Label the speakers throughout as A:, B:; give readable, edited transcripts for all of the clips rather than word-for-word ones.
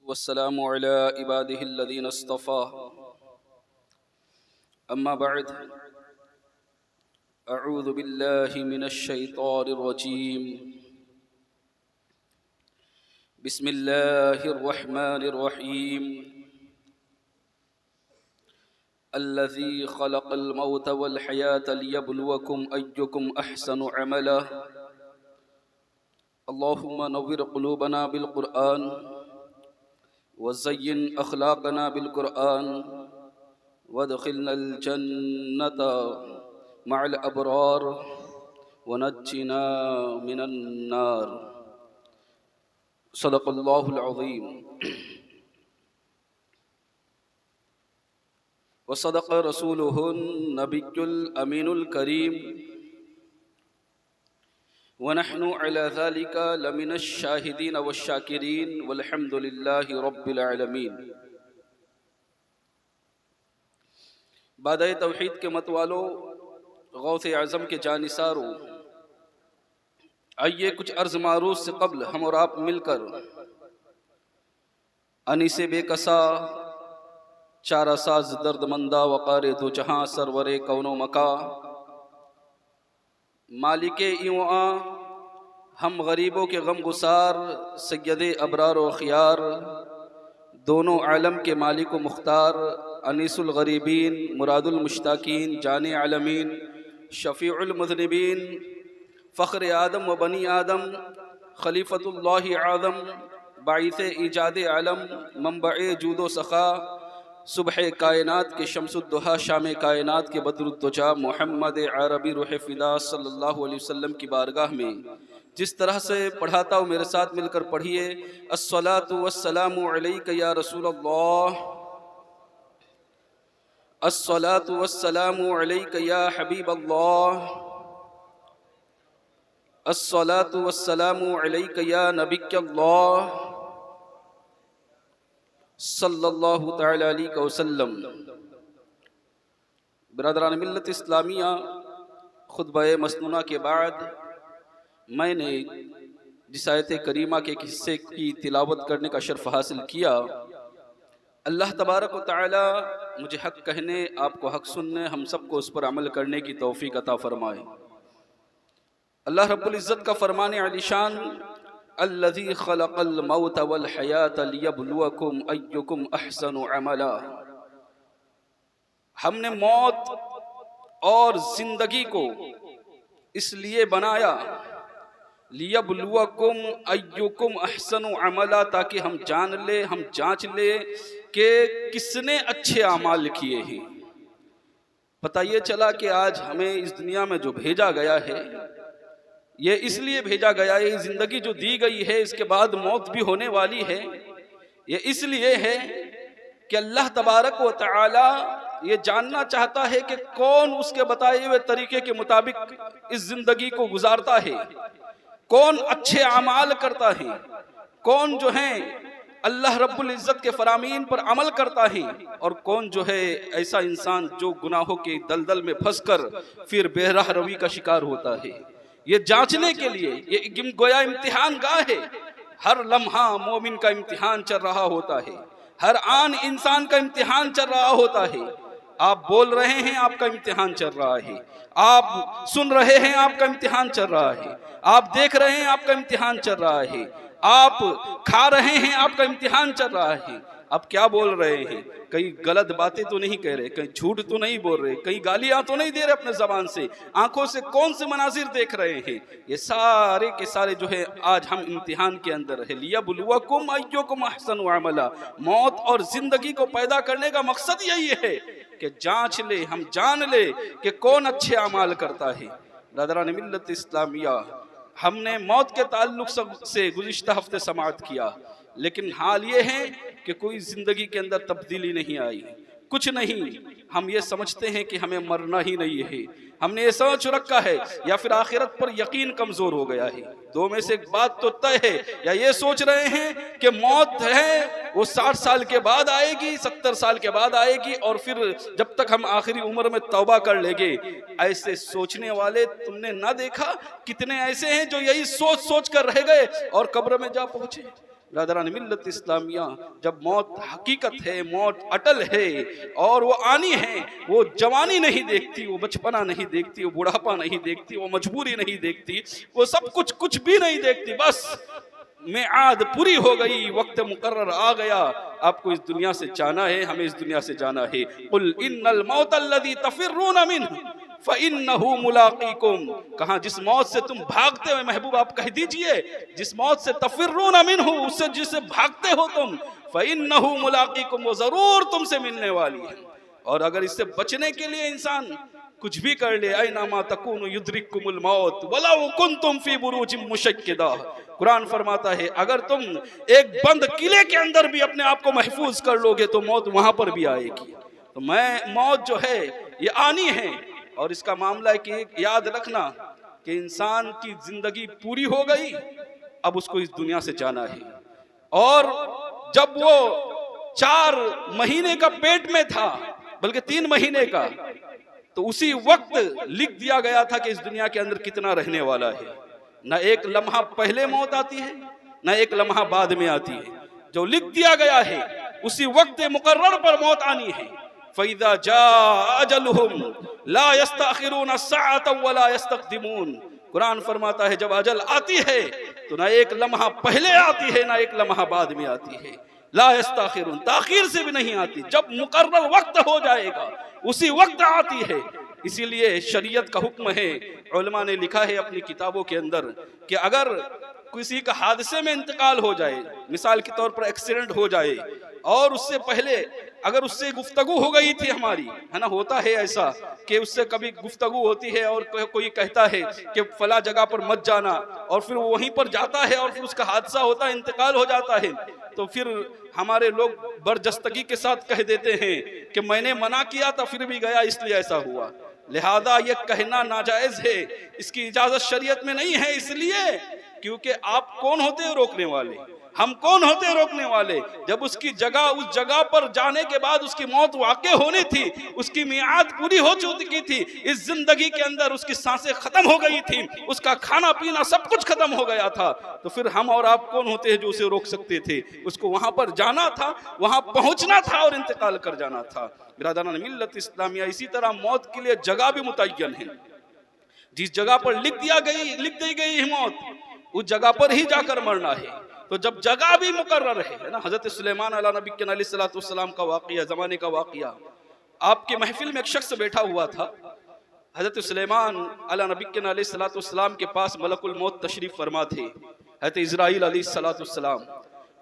A: والسلام على عباده الذين اصطفى أما بعد أعوذ بالله من الشيطان الرجيم بسم الله الرحمن الرحيم الذي خلق الموت والحياة ليبلوكم أيكم أحسن عملا اللهم نور قلوبنا بالقرآن وزين أخلاقنا بالقرآن وادخلنا الجنة مع الأبرار ونجنا من النار صدق الله العظيم وصدق رسوله النبي الأمين الكريم ونحن على ذلك لمن الشاهدين والشاكرين والحمد لله رب العالمين۔ بادئ توحید کے متوالو، غوث اعظم کے جانثارو، آئیے کچھ عرض معروض سے قبل ہم اور آپ مل کر انیس بے کسا چارہ ساز درد مندہ وقار دو جہاں سرور کون و مکا مالک ایواں ہم غریبوں کے غم گسار سید ابرار و خیار دونوں عالم کے مالک و مختار انیس الغریبین مراد المشتاقین جان عالمین شفیع المذنبین فخر آدم و بنی آدم خلیفۃ اللہ اعظم باعث ایجاد عالم منبع جود و سخا صبح کائنات کے شمس الضحیٰ شام کائنات کے بدر الدجا محمد عربی روح فدا صلی اللہ علیہ وسلم کی بارگاہ میں جس طرح سے پڑھاتا ہوں میرے ساتھ مل کر پڑھیے۔ الصلاۃ والسلام علیک یا رسول اللہ، الصلاۃ والسلام علیک یا حبیب اللہ، الصلاۃ والسلام علیک یا نبی اللہ صلی اللہ تعالی علیہ وسلم۔ برادران ملت اسلامیہ، خطبہ مسنونہ کے بعد میں نے جس آیت کریمہ کے حصے کی تلاوت کرنے کا شرف حاصل کیا، اللہ تبارک و تعالی مجھے حق کہنے، آپ کو حق سننے، ہم سب کو اس پر عمل کرنے کی توفیق عطا فرمائے۔ اللہ رب العزت کا فرمان علی شان، الذی خلق الموت والحیات لیبلوکم ایکم احسن عملا، ہم نے موت اور زندگی کو اس لیے بنایا، لیبلوکم ایکم احسن عملا، تاکہ ہم جان لے، ہم جانچ لے کہ کس نے اچھے اعمال کیے ہیں۔ پتہ یہ چلا کہ آج ہمیں اس دنیا میں جو بھیجا گیا ہے، یہ اس لیے بھیجا گیا ہے، یہ زندگی جو دی گئی ہے اس کے بعد موت بھی ہونے والی ہے، یہ اس لیے ہے کہ اللہ تبارک و تعالی یہ جاننا چاہتا ہے کہ کون اس کے بتائے ہوئے طریقے کے مطابق اس زندگی کو گزارتا ہے، کون اچھے اعمال کرتا ہے، کون جو ہیں اللہ رب العزت کے فرامین پر عمل کرتا ہے، اور کون جو ہے ایسا انسان جو گناہوں کے دلدل میں پھنس کر پھر بے راہ روی کا شکار ہوتا ہے۔ یہ جانچنے کے لیے یہ گویا امتحان گاہ ہے، ہر لمحہ مومن کا امتحان چل رہا ہوتا ہے، ہر آن انسان کا امتحان چل رہا ہوتا ہے۔ آپ بول رہے ہیں، آپ کا امتحان چل رہا ہے، آپ سن رہے ہیں، آپ کا امتحان چل رہا ہے، آپ دیکھ رہے ہیں، آپ کا امتحان چل رہا ہے، آپ کھا رہے ہیں، آپ کا امتحان چل رہا ہے۔ اب کیا بول رہے ہیں؟ کہیں غلط باتیں تو نہیں کہہ رہے، کہیں جھوٹ تو نہیں بول رہے، کہیں گالیاں تو نہیں دے رہے اپنے زبان سے، آنکھوں سے کون سے مناظر دیکھ رہے ہیں؟ یہ سارے کے سارے جو ہے آج ہم امتحان کے اندر ہے۔ لیبلوکم ایکم احسن عملا، موت اور زندگی کو پیدا کرنے کا مقصد یہی ہے کہ جانچ لے، ہم جان لے کہ کون اچھے اعمال کرتا ہے۔ برادران ملت اسلامیہ، ہم نے موت کے تعلق سے گزشتہ ہفتے سماعت کیا، لیکن حال یہ ہے کہ کوئی زندگی کے اندر تبدیلی نہیں آئی، کچھ نہیں۔ ہم یہ سمجھتے ہیں کہ ہمیں مرنا ہی نہیں ہے، ہم نے یہ سوچ رکھا ہے، یا پھر آخرت پر یقین کمزور ہو گیا ہے۔ دو میں سے ایک بات تو طے ہے، یا یہ سوچ رہے ہیں کہ موت ہے وہ 60 سال کے بعد آئے گی، 70 سال کے بعد آئے گی، اور پھر جب تک ہم آخری عمر میں توبہ کر لیں گے۔ ایسے سوچنے والے تم نے نہ دیکھا کتنے ایسے ہیں جو یہی سوچ سوچ کر رہ گئے اور قبر میں جا پہنچے۔ برادران ملت اسلامیہ، جب موت حقیقت ہے، موت اٹل ہے اور وہ آنی ہے، وہ جوانی نہیں دیکھتی، وہ بچپنا نہیں دیکھتی، وہ بڑھاپا نہیں دیکھتی، وہ مجبوری نہیں دیکھتی، وہ سب کچھ بھی نہیں دیکھتی، بس میعاد پوری ہو گئی، وقت مقرر آ گیا، آپ کو اس دنیا سے جانا ہے، ہمیں اس دنیا سے جانا ہے۔ قل ان الموت الذی تفرون منہ فإنہ ملاقیکم، کہاں جس موت سے تم بھاگتے ہو، محبوب آپ کہہ دیجئے جس موت سے تفرون منہ، اس سے جسے بھاگتے ہو تم، فإنہ ملاقیکم، وہ ضرور تم سے ملنے والی ہے۔ اور اگر اس سے بچنے کے لیے انسان کچھ بھی کر لے، اینما تکون یدرککم الموت ولو کنتم فی بروج مشیدہ، قرآن فرماتا ہے اگر تم ایک بند قلعے کے اندر بھی اپنے آپ کو محفوظ کر لو گے تو موت وہاں پر بھی آئے گی۔ تو موت جو ہے یہ آنی ہے، اور اس کا معاملہ ہے کہ یاد رکھنا کہ انسان کی زندگی پوری ہو گئی، اب اس کو اس دنیا سے جانا ہے۔ اور جب وہ 4 مہینے کا پیٹ میں تھا، بلکہ 3 مہینے کا، تو اسی وقت لکھ دیا گیا تھا کہ اس دنیا کے اندر کتنا رہنے والا ہے۔ نہ ایک لمحہ پہلے موت آتی ہے، نہ ایک لمحہ بعد میں آتی ہے، جو لکھ دیا گیا ہے اسی وقت مقرر پر موت آنی ہے۔ فَإِذَا جَاءَ أَجَلُهُمْ لَا يَسْتَأْخِرُونَ سَاعَةً وَلَا يَسْتَقْدِمُونَ، قرآن فرماتا ہے جب اجل آتی ہے تو نہ ایک لمحہ پہلے آتی ہے، نہ ایک لمحہ بعد میں آتی ہے۔ لا یستاخرون، تاخیر سے بھی نہیں آتی، جب مقرر وقت ہو جائے گا اسی وقت آتی ہے۔ اسی لیے شریعت کا حکم ہے، علماء نے لکھا ہے اپنی کتابوں کے اندر کہ اگر کسی کا حادثے میں انتقال ہو جائے، مثال کے طور پر ایکسیڈنٹ ہو جائے، اور اس سے پہلے اگر اس سے گفتگو ہو گئی تھی ہماری، ہے نا، ہوتا ہے ایسا کہ اس سے کبھی گفتگو ہوتی ہے اور کوئی کہتا ہے کہ فلاں جگہ پر مت جانا، اور پھر وہ وہیں پر جاتا ہے اور پھر اس کا حادثہ ہوتا ہے، انتقال ہو جاتا ہے، تو پھر ہمارے لوگ برجستگی کے ساتھ کہہ دیتے ہیں کہ میں نے منع کیا تھا پھر بھی گیا اس لیے ایسا ہوا۔ لہذا یہ کہنا ناجائز ہے، اس کی اجازت شریعت میں نہیں ہے، اس لیے کیونکہ آپ کون ہوتے ہیں روکنے والے؟ ہم کون ہوتے ہیں روکنے والے؟ جب اس جگہ پر جانے کے بعد اس کی موت واقع ہونی تھی، اس کی میعاد پوری ہو چکی تھی، اس زندگی کے اندر اس کی سانسیں ختم ہو گئی تھی، اس کا کھانا پینا سب کچھ ختم ہو گیا تھا، تو پھر ہم اور آپ کون ہوتے ہیں جو اسے روک سکتے تھے؟ اس کو وہاں پر جانا تھا، وہاں پہنچنا تھا اور انتقال کر جانا تھا۔ برادران ملت اسلامیہ، اسی طرح موت کے لیے جگہ بھی متعین ہے۔ جس جگہ پر لکھ دی گئی ہے موت، اس جگہ پر ہی جا کر مرنا ہے۔ تو جب جگہ بھی مقرر ہے نا، حضرت سلیمان علیہ نبی علیہ السلام کا واقعہ، زمانے کا واقعہ، آپ کی محفل میں ایک شخص بیٹھا ہوا تھا، حضرت سلیمان علیہ نبی علیہ السلام کے پاس ملک الموت تشریف فرما تھے، حضرت اسرائیل علیہ السلام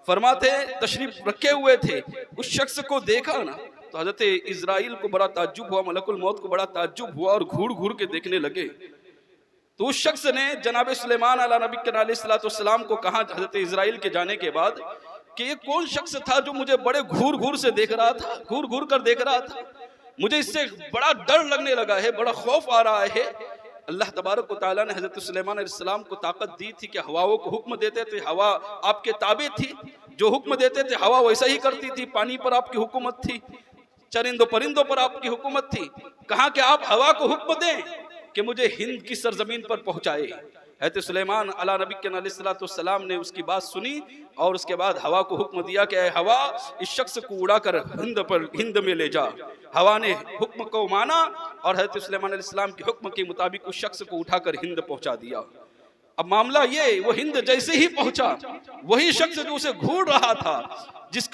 A: فرماتے تشریف رکھے ہوئے تھے، اس شخص کو دیکھا نا تو حضرت اسرائیل کو بڑا تعجب ہوا، ملک الموت کو بڑا تعجب ہوا، اور گھور کے دیکھنے لگے۔ تو اس شخص نے جناب سلیمان علیہ نبی علیہ السلام کو کہا حضرت اسرائیل کے جانے کے بعد کہ یہ کون شخص تھا جو مجھے بڑے گھور سے دیکھ رہا تھا، گھور کر دیکھ رہا تھا، مجھے اس سے بڑا ڈر لگنے لگا ہے، بڑا خوف آ رہا ہے۔ اللہ تبارک و تعالیٰ نے حضرت سلیمان علیہ السلام کو طاقت دی تھی کہ ہواؤں کو حکم دیتے تھے، ہوا آپ کے تابع تھی، جو حکم دیتے تھے ہوا ویسا ہی کرتی تھی، پانی پر آپ کی حکومت تھی، چرندوں پرندوں پر آپ کی حکومت تھی، کہا کہ آپ ہوا کو حکم دیں کہ مجھے ہند کی سرزمین پر پہنچائے۔ حضرت سلیمان علیہ نبی علیہ السلام نے اس کی بات سنی اور اس کے بعد ہوا کو حکم دیا کہ اے ہوا اس شخص کو اڑا کر ہند میں لے جا۔ ہوا نے حکم کو مانا اور حضرت سلیمان علیہ السلام کے حکم کے مطابق اس شخص کو اٹھا کر ہند پہنچا دیا۔ اب معاملہ یہ، وہ ہند جیسے ہی پہنچا، وہی شخص جو اسے گھور رہا تھا، جس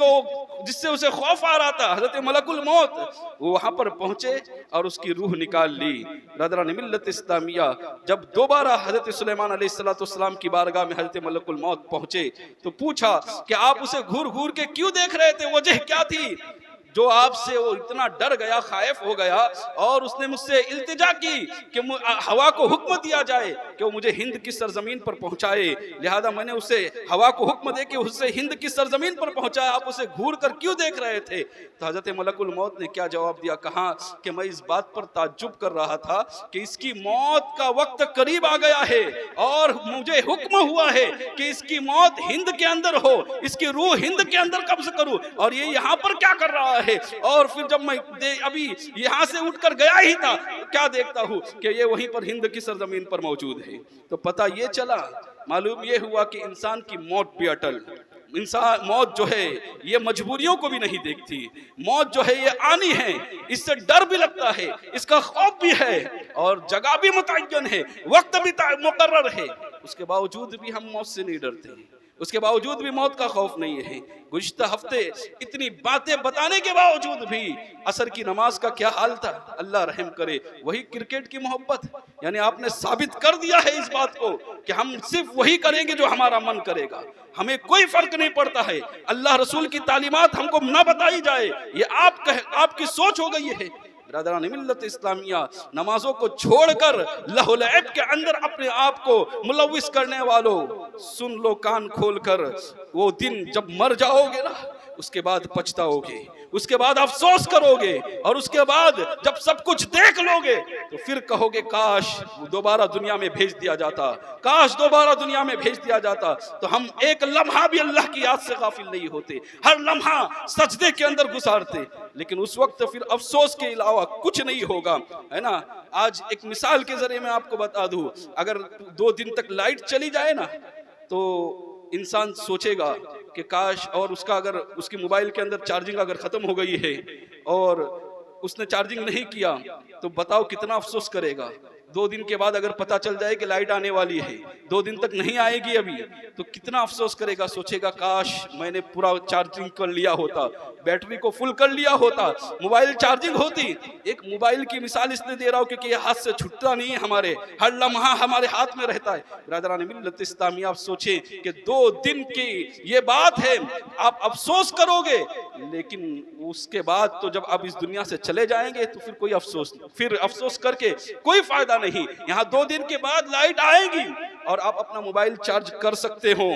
A: سے اسے خوف آ رہا تھا، حضرت ملک الموت، وہ وہاں پر پہنچے اور اس کی روح نکال لی۔ برادران ملت اسلامیہ، جب دوبارہ حضرت سلیمان علیہ السلام کی بارگاہ میں حضرت ملک الموت پہنچے تو پوچھا کہ آپ اسے گھور کے کیوں دیکھ رہے تھے؟ وجہ کیا تھی جو آپ سے وہ اتنا ڈر گیا، خائف ہو گیا، اور اس نے مجھ سے التجا کی کہ ہوا کو حکم دیا جائے کہ وہ مجھے ہند کی سرزمین پر پہنچائے، لہذا میں نے اسے ہوا کو حکم دے کہ اسے ہند کی سرزمین پر پہنچایا، آپ اسے گھور کر کیوں دیکھ رہے تھے؟ تو حضرت ملک الموت نے کیا جواب دیا؟ کہا کہ میں اس بات پر تعجب کر رہا تھا کہ اس کی موت کا وقت قریب آ گیا ہے اور مجھے حکم ہوا ہے کہ اس کی موت ہند کے اندر ہو، اس کی روح ہند کے اندر قبض کروں، اور یہ یہاں پر کیا کر رہا ہے؟ اور پھر جب میں ابھی یہاں سے اٹھ کر گیا ہی تھا، کیا دیکھتا ہوں کہ یہ وہیں پر ہند کی سرزمین پر موجود ہے۔ تو پتہ یہ چلا، معلوم یہ ہوا کہ انسان کی موت بھی اٹل، انسان موت جو ہے یہ مجبوریوں کو بھی نہیں دیکھتی، موت جو ہے یہ آنی ہے، اس سے ڈر بھی لگتا ہے، اس کا خوف بھی ہے، اور جگہ بھی متعین ہے، وقت بھی مقرر ہے، اس کے باوجود بھی ہم موت سے نہیں ڈرتے، اس کے باوجود بھی موت کا خوف نہیں ہے۔ گزشتہ ہفتے اتنی باتیں بتانے کے باوجود بھی عصر کی نماز کا کیا حال تھا، اللہ رحم کرے۔ وہی کرکٹ کی محبت، یعنی آپ نے ثابت کر دیا ہے اس بات کو کہ ہم صرف وہی کریں گے جو ہمارا من کرے گا، ہمیں کوئی فرق نہیں پڑتا ہے، اللہ رسول کی تعلیمات ہم کو نہ بتائی جائے، یہ آپ کی سوچ ہو گئی ہے۔ برادران ملت اسلامیہ، نمازوں کو چھوڑ کر لہو لعب کے اندر اپنے آپ کو ملوث کرنے والوں، سن لو کان کھول کر، وہ دن جب مر جاؤ گے نا، اس کے بعد پچھتاؤ گے، اس کے بعد افسوس کرو گے، اور اس کے بعد جب سب کچھ دیکھ لو گے تو پھر کہو گے کاش دوبارہ دنیا میں بھیج دیا جاتا، کاش دوبارہ دنیا میں بھیج دیا جاتا تو ہم ایک لمحہ بھی اللہ کی یاد سے غافل نہیں ہوتے، ہر لمحہ سجدے کے اندر گزارتے، لیکن اس وقت پھر افسوس کے علاوہ کچھ نہیں ہوگا، ہے نا۔ آج ایک مثال کے ذریعے میں آپ کو بتا دوں، اگر 2 دن تک لائٹ چلی جائے نا تو انسان سوچے گا کہ کاش، اور اس کا اگر اس کی موبائل کے اندر چارجنگ اگر ختم ہو گئی ہے اور اس نے چارجنگ نہیں کیا تو بتاؤ کتنا افسوس کرے گا۔ 2 دن کے بعد اگر پتا چل جائے کہ لائٹ آنے والی ہے، 2 دن تک نہیں آئے گی ابھی، تو کتنا افسوس کرے گا، سوچے گا کاش میں نے پورا چارجنگ کر لیا ہوتا، بیٹری کو فل کر لیا ہوتا، موبائل چارجنگ ہوتی۔ ایک موبائل کی مثال اس لیے دے رہا ہوں کیونکہ یہ ہاتھ سے چھٹتا نہیں ہے، ہمارے ہر لمحہ ہمارے ہاتھ میں رہتا ہے۔ برادران ملت اسلامیہ، آپ سوچیں کہ 2 دن کی یہ بات ہے، آپ افسوس کرو گے، لیکن اس کے بعد تو جب آپ اس دنیا سے چلے جائیں گے تو پھر افسوس کر کے کوئی فائدہ نہیں۔ یہاں 2 دن کے بعد لائٹ آئے گی اور آپ اپنا موبائل چارج کر سکتے ہو،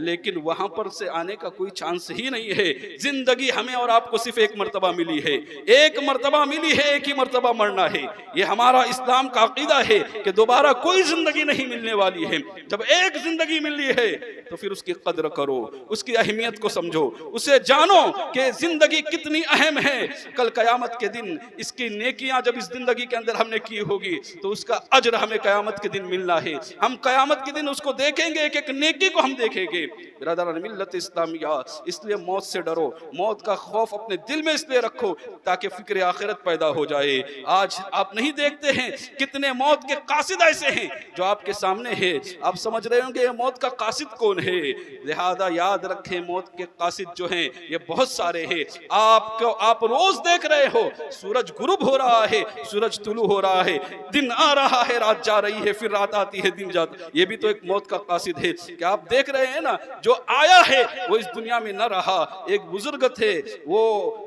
A: لیکن وہاں پر سے آنے کا کوئی چانس ہی نہیں ہے۔ زندگی ہمیں اور آپ کو صرف ایک مرتبہ ملی ہے، ایک مرتبہ ملی ہے، ایک ہی مرتبہ مرنا ہے۔ یہ ہمارا اسلام کا عقیدہ ہے کہ دوبارہ کوئی زندگی نہیں ملنے والی ہے۔ جب ایک زندگی ملی ہے تو پھر اس کی قدر کرو، اس کی اہمیت کو سمجھو، اسے جانو کہ زندگی کتنی اہم ہے۔ کل قیامت کے دن اس کی نیکیاں جب اس زندگی کے اندر ہم نے کی ہوگی تو اس کا اجر ہمیں قیامت کے دن ملنا ہے۔ ہم قیامت کے دن اس کو دیکھیں گے، ایک ایک نیکی کو ہم دیکھیں گے۔ برادران ملت اسلامیہ، اس لیے موت سے ڈرو، موت کا خوف اپنے دل میں اس لیے رکھو تاکہ فکر آخرت پیدا ہو جائے۔ آج آپ نہیں دیکھتے ہیں کتنے موت کے قاصد ایسے ہیں جو آپ کے سامنے ہے، آپ سمجھ رہے ہوں گے یہ موت کا قاصد کون ہے، لہذا یاد رکھیں موت کے قاصد جو ہیں یہ بہت سارے ہیں۔ آپ روز دیکھ رہے ہو سورج غروب ہو رہا ہے، سورج طلوع ہو رہا ہے، دن آ رہا ہے، رات جا رہی ہے، پھر رات آتی ہے، دن جاتا، یہ بھی تو ایک موت کا قاصد ہے کہ آپ دیکھ رہے ہیں نا، جو آیا ہے وہ اس دنیا میں نہ رہا۔ ایک بزرگ تھے، وہ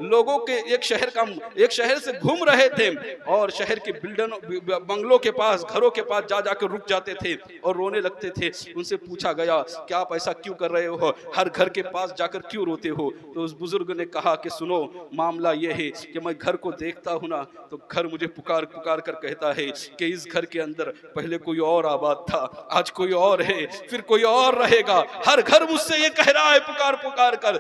A: لوگوں کے ایک شہر سے گھوم رہے تھے اور شہر کے بنگلوں کے پاس، گھروں کے پاس جا کر رک جاتے تھے اور رونے لگتے تھے۔ ان سے پوچھا گیا کہ آپ ایسا کیوں کر رہے ہو، ہر گھر کے پاس جا کر کیوں روتے ہو؟ تو اس بزرگ نے کہا کہ سنو، معاملہ یہ ہے کہ میں گھر کو دیکھتا ہوں نا تو گھر مجھے پکار کر کہتا ہے کہ اس گھر کے اندر پہلے کوئی اور آباد تھا، آج کوئی اور ہے، پھر کوئی اور رہے گا۔ ہر گھر مجھ سے یہ کہہ رہا ہے پکار کر،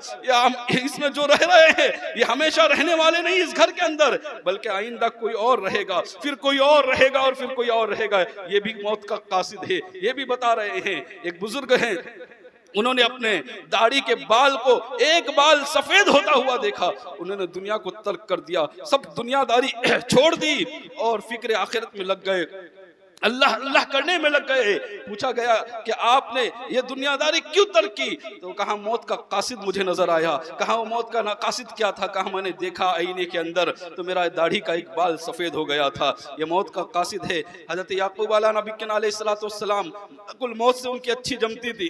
A: اس میں جو رہ رہے ہیں یہ ہمیشہ رہنے والے نہیں اس گھر کے اندر، بلکہ آئندہ کوئی اور رہے گا، پھر کوئی اور رہے گا، اور پھر کوئی اور رہے گا۔ یہ بھی موت کا قاصد ہے، یہ بھی بتا رہے ہیں۔ ایک بزرگ ہیں، انہوں نے اپنے داڑھی کے بال کو ایک بال سفید ہوتا ہوا دیکھا، انہوں نے دنیا کو ترک کر دیا، سب دنیا داری چھوڑ دی اور فکر آخرت میں لگ گئے، اللہ کرنے میں لگ گئے۔ پوچھا گیا کہ آپ نے یہ دنیا داری کیوں ترک کی؟ تو کہا موت کا قاصد مجھے نظر آیا۔ کہا وہ موت کا قاصد کیا تھا؟ کہا میں نے دیکھا آئینے کے اندر تو میرا داڑھی کا ایک بال سفید ہو گیا تھا، یہ موت کا قاصد ہے۔ حضرت یعقوب علیہ نبی کے علیہ السلام ملک الموت سے ان کی اچھی جمتی تھی،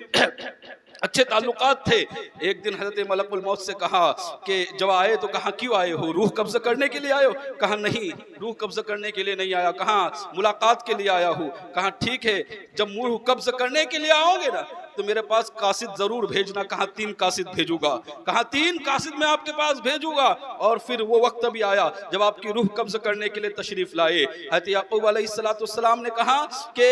A: اچھے تعلقات تھے۔ ایک دن حضرت ملک الموت سے کہا کہ جب آئے تو کہا کیوں آئے ہو، روح قبضہ کرنے کے لیے آئے ہو؟ کہا نہیں، روح قبضہ کرنے کے لیے نہیں آیا۔ کہا ملاقات کے لیے آیا ہوں۔ کہا ٹھیک ہے، جب روح قبضہ کرنے کے لیے آؤ گے نا تو میرے پاس قاصد ضرور بھیجنا۔ کہا 3 قاصد بھیجوں گا۔ کہا 3 قاصد میں آپ کے پاس بھیجوں گا۔ اور پھر وہ وقت بھی آیا جب آپ کی روح قبضہ کرنے کے لیے تشریف لائے۔ حضرت یعقوب علیہ السلام نے کہا کہ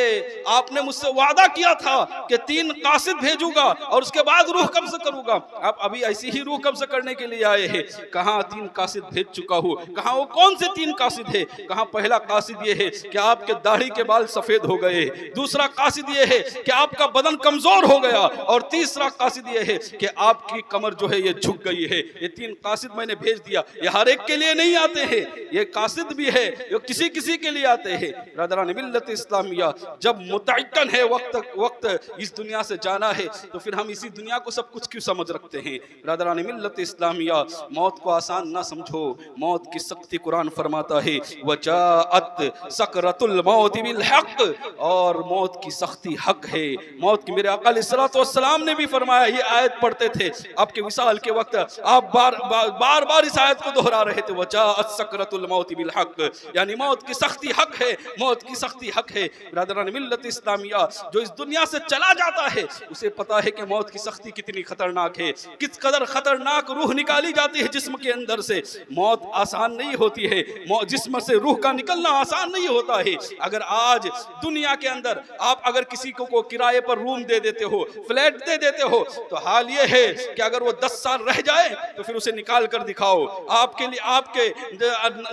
A: آپ نے مجھ سے وعدہ کیا تھا کہ 3 قاصد بھیجوں گا اور اس کے بعد روح قبضہ کروں گا، آپ ابھی ایسی ہی روح قبضہ کرنے کے لیے آئے ہیں۔ کہا 3 قاصد بھیج چکا ہوں۔ کہا وہ کون سے 3 قاصد ہے؟ کہا پہلا قاصد یہ ہے کہ آپ کے داڑھی کے بال سفید ہو گئے، دوسرا قاصد یہ ہے کہ آپ کا بدن کمزور ہو گیا، اور تیسرا قاصد یہ ہے کہ آپ کی کمر جو ہے یہ جھک گئی ہے۔ یہ 3 قاصد میں نے بھیج دیا، یہ ہر ایک کے لیے نہیں آتے ہیں، یہ قاصد بھی ہے یہ کسی کسی کے لیے آتے ہیں۔ برادران ملت اسلامیہ، جب متعین ہے وقت اس دنیا سے جانا ہے تو پھر ہم اسی دنیا کو سب کچھ کیوں سمجھ رکھتے ہیں؟ برادران ملت اسلامیہ، موت کو آسان نہ سمجھو، موت کی سختی قرآن فرماتا ہے وجاءت سکرۃ الموت بالحق، اور موت کی سختی حق ہے۔ موت کی میرے آقا علیہ الصلوۃ والسلام نے بھی فرمایا، یہ آیت پڑھتے تھے آپ کے وصال کے وقت، آپ بار بار اس آیت کو دہرا رہے تھے وجاءت سکرۃ الموت بالحق، یعنی موت کی سختی حق ہے، موت کی سختی حق ہے۔ برادران ملت اسلامیہ، جو اس دنیا سے چلا جاتا ہے اسے پتا ہے کہ موت کی سختی کتنی خطرناک ہے، کس قدر خطرناک روح نکالی جاتی ہے جسم کے اندر سے۔ موت آسان نہیں ہوتی ہے، جسم سے روح کا نکلنا آسان نہیں ہوتا ہے۔ اگر آج دنیا کے اندر آپ اگر کسی کو کرائے پر روم دے دیتے ہو، فلیٹ دے دیتے ہو، تو حال یہ ہے کہ اگر وہ 10 سال رہ جائے تو پھر اسے نکال کر دکھاؤ، آپ کے لیے آپ کے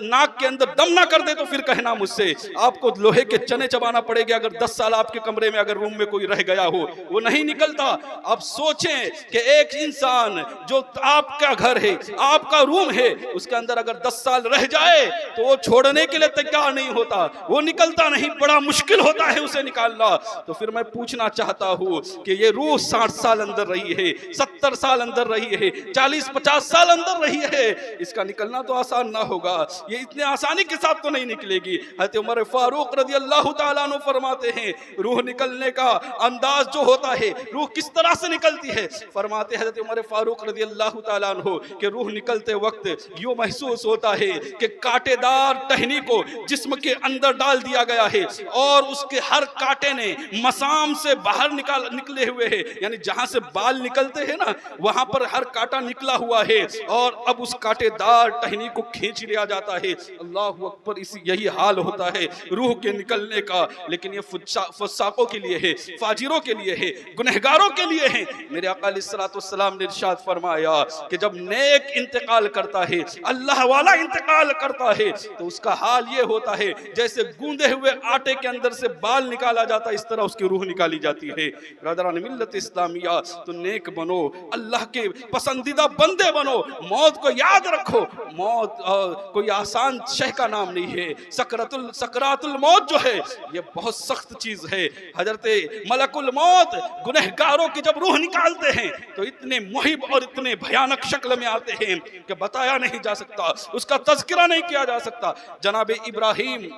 A: ناک کے اندر دم نہ کر دے تو پھر کہنا مجھ سے، آپ کو لوہے کے چنے چبانا پڑے گا اگر 10 سال آپ کے کمرے میں اگر روم میں کوئی رہ گیا ہو، وہ نہیں نکلتا۔ اب سوچیں کہ ایک انسان جو آپ کا گھر ہے، آپ کا روم ہے، اس کے اندر اگر 10 سال رہ جائے تو وہ چھوڑنے کے لیے تیار نہیں ہوتا، وہ نکلتا نہیں، بڑا مشکل ہوتا ہے اسے نکالنا۔ تو پھر میں پوچھنا چاہتا ہوں کہ یہ روح 60 سال اندر رہی ہے، 70 سال اندر رہی ہے، 40-50 سال اندر رہی ہے، اس کا نکلنا تو آسان نہ ہوگا، یہ اتنے آسانی کے ساتھ تو نہیں نکلے گی۔ حضرت عمر فاروق رضی اللہ تعالیٰ عنہ فرماتے ہیں روح نکلنے کا انداز جو ہوتا ہے، روح کس طرح سے نکلتی ہے، فرماتے حضرت عمر فاروق رضی اللہ تعالیٰ عنہ کہ روح نکلتے وقت یوں محسوس ہوتا ہے کہ کانٹے دار ٹہنی کو جسم کے اندر ڈال دیا گیا ہے، اور اس کے ہر کانٹے نے مسام سے باہر نکلے ہوئے ہیں، یعنی جہاں سے بال نکلتے ہیں نا وہاں پر ہر کانٹا نکلا ہوا ہے، اور اب اس کانٹے دار ٹہنی کو کھینچ لیا جاتا ہے۔ اللہ اکبر، یہی حال ہوتا ہے روح کے نکلنے کا۔ لیکن یہ فساقوں کے لیے ہے، فاجروں کے لیے ہے، گنہگاروں کے لیے ہے۔ میرے آقا علیہ الصلوۃ والسلام نے ارشاد فرمایا کہ جب نیک انتقال کرتا ہے، اللہ والا انتقال کرتا ہے، تو اس کا حال یہ ہوتا ہے جیسے گوندے ہوئے آٹے کے اندر سے بال نکالا جاتا ہے، اس طرح اس کی روح نکالی جاتی ہے۔ برادران ملت اسلامیہ، تو نیک بنو، اللہ کے پسندیدہ بندے بنو، موت کو یاد رکھو۔ موت کوئی آسان شے کا نام نہیں ہے، سکرات الموت جو ہے یہ بہت سخت چیز ہے۔ حضرت ملک الموت گنہگاروں کی جب روح نکالتے ہیں تو اتنے محب اور اتنے بھیانک شکل میں آتے ہیں کہ بتایا نہیں جا سکتا، اس کا تذکرہ نہیں کیا جا سکتا۔ جناب ابراہیم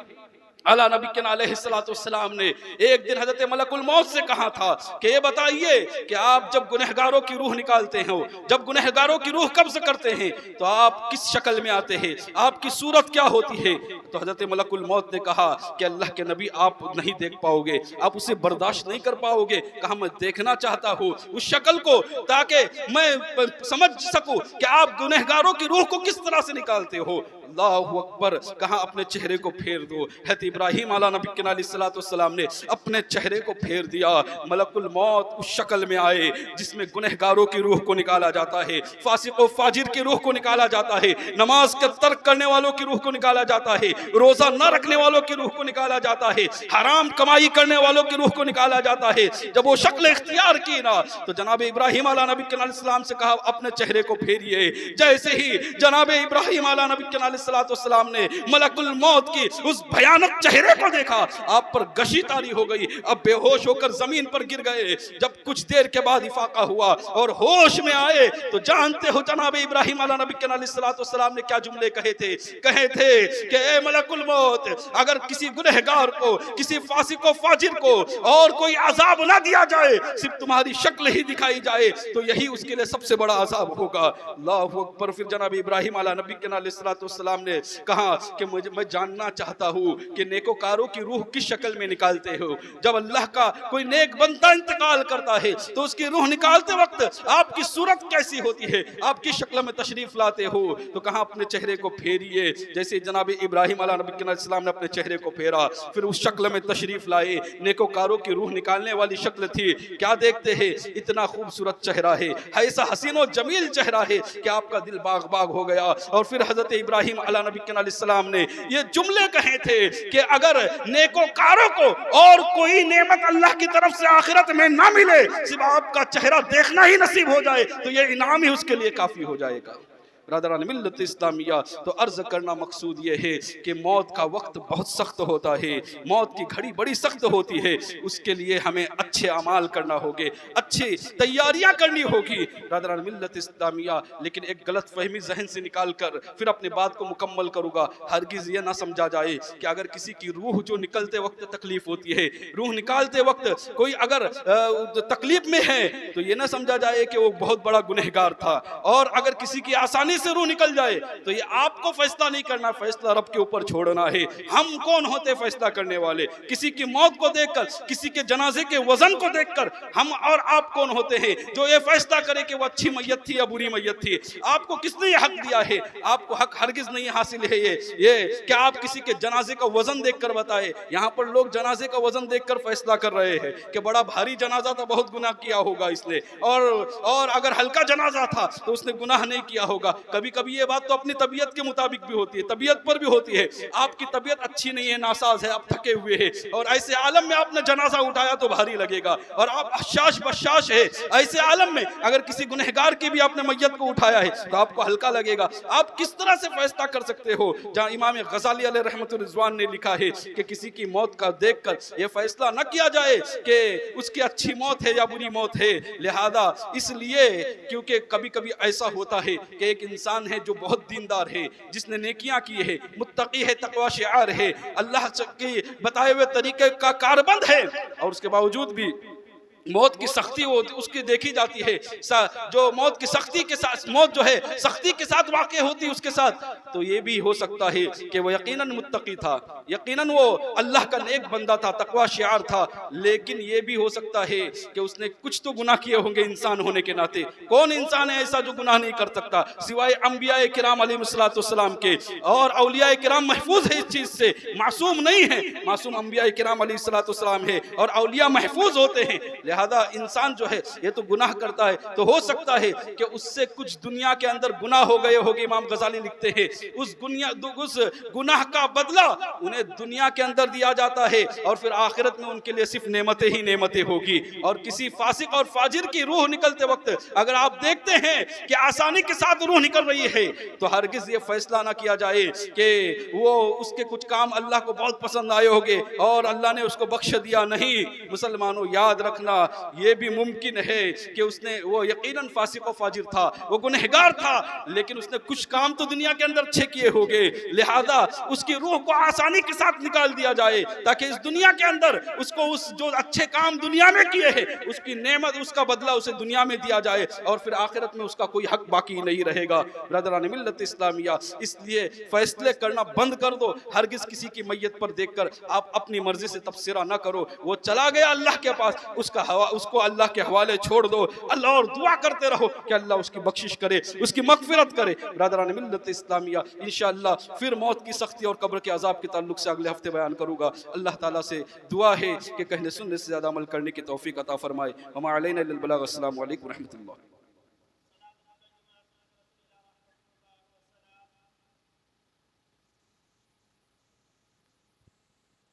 A: علی نبی کے علیہ السلام نے ایک دن حضرت ملک الموت سے کہا تھا کہ یہ بتائیے کہ آپ جب گنہگاروں کی روح نکالتے ہیں، جب گنہگاروں کی روح قبض کرتے ہیں تو آپ کس شکل میں آتے ہیں، آپ کی صورت کیا ہوتی ہے؟ تو حضرت ملک الموت نے کہا کہ اللہ کے نبی آپ نہیں دیکھ پاؤ گے، آپ اسے برداشت نہیں کر پاؤ گے۔ کہا میں دیکھنا چاہتا ہوں اس شکل کو تاکہ میں سمجھ سکوں کہ آپ گنہگاروں کی روح کو کس طرح سے نکالتے ہو۔ اللہ اکبر، کہاں اپنے چہرے کو پھیر دو۔ حضرت ابراہیم علیہ نبی کے علیہ السلام نے اپنے چہرے کو پھیر دیا، ملک الموت اس شکل میں آئے جس میں گنہگاروں کی روح کو نکالا جاتا ہے، فاسق و فاجر کی روح کو نکالا جاتا ہے، نماز کا ترک کرنے والوں کی روح کو نکالا جاتا ہے، روزہ نہ رکھنے والوں کی روح کو نکالا جاتا ہے، حرام کمائی کرنے والوں کی روح کو نکالا جاتا ہے۔ جب وہ شکل اختیار کی نا تو جناب ابراہیم علیہ نبی کے علیہ السلام سے کہا اپنے چہرے کو پھیریے۔ جیسے ہی جناب ابراہیم علیہ نبی کے علیہ السلام نے ملک الموت کی اس بھیانک چہرے کو دیکھا، آپ پر گشی طاری ہو گئی، اب بے ہوش ہو کر زمین پر گر گئے۔ جب کچھ دیر کے بعد افاقہ ہوا اور ہوش میں آئے تو جانتے ہو جناب ابراہیم علیہ نبی کے علیہ السلام نے کیا جملے کہے تھے کہ اے ملک الموت، اگر کسی گنہگار کو، کسی فاسق و فاجر کو اور کوئی عذاب نہ دیا جائے، صرف تمہاری شکل ہی دکھائی جائے تو یہی اس کے لیے سب سے بڑا عذاب ہوگا۔ اللہ اکبر۔ پھر جناب ابراہیم علیہ نبی کے علیہ السلام نے کہا کہ میں جاننا چاہتا ہوں کہ نیکوکاروں کی روح کس شکل میں نکالتے ہو؟ جب اللہ کا کوئی نیک بندہ انتقال کرتا ہے تو اس کی روح نکالتے وقت آپ کی صورت کیسی ہوتی ہے، آپ کی شکل میں تشریف لاتے ہو؟ تو کہاں اپنے چہرے کو پھیریے۔ جیسے جناب ابراہیم علیہ نبی کے علیہ السلام نے اپنے چہرے کو پھیرا، پھر اس شکل میں تشریف لائے، نیکوکاروں کی روح نکالنے والی شکل تھی۔ کیا دیکھتے ہیں؟ اتنا خوبصورت چہرہ ہے، ایسا حسین و جمیل چہرہ ہے کہ آپ کا دل باغ باغ ہو گیا۔ اور پھر حضرت ابراہیم علی نبی علیہ السلام نے یہ جملے کہے تھے کہ اگر نیکوکاروں کو اور کوئی نعمت اللہ کی طرف سے آخرت میں نہ ملے، صرف آپ کا چہرہ دیکھنا ہی نصیب ہو جائے تو یہ انعام ہی اس کے لیے کافی ہو جائے گا۔ برادران ملت اسلامیہ، تو عرض کرنا مقصود یہ ہے کہ موت کا وقت بہت سخت ہوتا ہے، موت کی گھڑی بڑی سخت ہوتی ہے، اس کے لیے ہمیں اچھے اعمال کرنا ہوگے، اچھی تیاریاں کرنی ہوگی برادران ملت اسلامیہ۔ لیکن ایک غلط فہمی ذہن سے نکال کر پھر اپنی بات کو مکمل کروں گا، ہرگز یہ نہ سمجھا جائے کہ اگر کسی کی روح جو نکلتے وقت تکلیف ہوتی ہے، روح نکالتے وقت کوئی اگر تکلیف میں ہے تو یہ نہ سمجھا جائے کہ وہ بہت بڑا گنہگار تھا، اور اگر کسی کی آسانی سے روح نکل جائے تو یہ آپ کو فیصلہ نہیں کرنا، فیصلہ رب کے اوپر چھوڑنا ہے۔ ہم کون ہوتے فیصلہ کرنے والے؟ کسی کی موت کو دیکھ کر، کسی کے جنازے کے وزن کو دیکھ کر ہم اور آپ کون ہوتے ہیں جو یہ فیصلہ کرے کہ وہ اچھی میت تھی یا بری میت تھی؟ آپ کو کس نے یہ حق دیا ہے؟ آپ کو حق ہرگز نہیں حاصل ہے یہ کہ آپ کسی کے جنازے کا وزن دیکھ کر بتائے۔ یہاں پر لوگ جنازے کا وزن دیکھ کر فیصلہ کر رہے ہیں کہ بڑا بھاری جنازہ تھا، بہت گناہ کیا ہوگا اس نے، اور اگر ہلکا جنازہ تھا تو اس نے گناہ نہیں کیا ہوگا۔ کبھی کبھی یہ بات تو اپنی طبیعت کے مطابق بھی ہوتی ہے، طبیعت پر بھی ہوتی ہے۔ آپ کی طبیعت اچھی نہیں ہے، ناساز ہے، آپ تھکے ہوئے ہیں، اور ایسے عالم میں آپ نے جنازہ اٹھایا تو بھاری لگے گا، اور آپ حشاش بشاش ہے، ایسے عالم میں اگر کسی گنہگار کی بھی آپ نے میت کو اٹھایا ہے تو آپ کو ہلکا لگے گا۔ آپ کس طرح سے فیصلہ کر سکتے ہو؟ جہاں امام غزالی علیہ رحمت الرضوان نے لکھا ہے کہ کسی کی موت کا دیکھ کر یہ فیصلہ نہ کیا جائے کہ اس کی اچھی موت ہے یا بری موت ہے، لہذا اس لیے کیونکہ کبھی کبھی ایسا ہوتا ہے کہ ایک انسان ہے جو بہت دیندار ہے، جس نے نیکیاں کی ہے، متقی ہے، تقوی شعار ہے، اللہ کے بتائے ہوئے طریقے کا کاربند ہے، اور اس کے باوجود بھی موت کی سختی اس کی دیکھی جاتی ہے، جو موت کی سختی کے ساتھ، موت جو ہے سختی کے ساتھ واقع ہوتی اس کے ساتھ، تو یہ بھی ہو سکتا ہے کہ وہ یقیناً متقی تھا، یقیناً وہ اللہ کا نیک بندہ تھا، تقوی شعار تھا، لیکن یہ بھی ہو سکتا ہے کہ اس نے کچھ تو گناہ کیے ہوں گے انسان ہونے کے ناطے۔ کون انسان ہے ایسا جو گناہ نہیں کر سکتا سوائے انبیاء کرام علیہ السلام کے، اور اولیاء کرام محفوظ ہے اس چیز سے، معصوم نہیں ہے، معصوم انبیاء کرام علیہ السلام ہے، اور اولیاء محفوظ ہوتے ہیں۔ لہذا انسان جو ہے یہ تو گناہ کرتا ہے، تو ہو سکتا ہے کہ اس سے کچھ دنیا کے اندر گناہ ہو گئے ہوگے۔ امام غزالی لکھتے ہیں اس گناہ کا بدلہ انہیں دنیا کے اندر دیا جاتا ہے، اور پھر آخرت میں ان کے لیے صرف نعمتیں ہی نعمتیں ہوگی۔ اور کسی فاسق اور فاجر کی روح نکلتے وقت اگر آپ دیکھتے ہیں کہ آسانی کے ساتھ روح نکل رہی ہے تو ہرگز یہ فیصلہ نہ کیا جائے کہ وہ اس کے کچھ کام اللہ کو بہت پسند آئے ہوگے اور اللہ نے اس کو بخش دیا۔ نہیں مسلمانوں، یاد رکھنا یہ بھی ممکن ہے کہ وہ یقیناً فاسق و فاجر تھا، وہ گنہگار تھا، لیکن اس نے کچھ کام تو دنیا کے اندر اچھے کیے ہوگے، لہذا اس کی روح کو آسانی کے ساتھ نکال دیا جائے تاکہ اس دنیا کے اندر اس کو جو اچھے کام دنیا میں کیے ہیں اس کی نعمت، اس کا بدلہ اسے دنیا میں دیا جائے، اور پھر آخرت میں اس کا کوئی حق باقی نہیں رہے گا۔ برادران ملت اسلامیہ، اس لیے فیصلے کرنا بند کر دو، ہرگز کسی کی میت پر دیکھ کر آپ اپنی مرضی سے تبصرہ نہ کرو۔ وہ چلا گیا اللہ کے پاس، اس کو اللہ کے حوالے چھوڑ دو، اللہ اور دعا کرتے رہو کہ اللہ اس کی بخشش کرے، اس کی مغفرت کرے۔ برادران ملت اسلامیہ، انشاءاللہ پھر موت کی سختی اور قبر کے عذاب کے تعلق سے اگلے ہفتے بیان کروں گا۔ اللہ تعالیٰ سے دعا ہے کہ کہنے سننے سے زیادہ عمل کرنے کی توفیق عطا فرمائے۔ وما علینا الا البلاغ۔ السلام علیکم ورحمۃ اللہ۔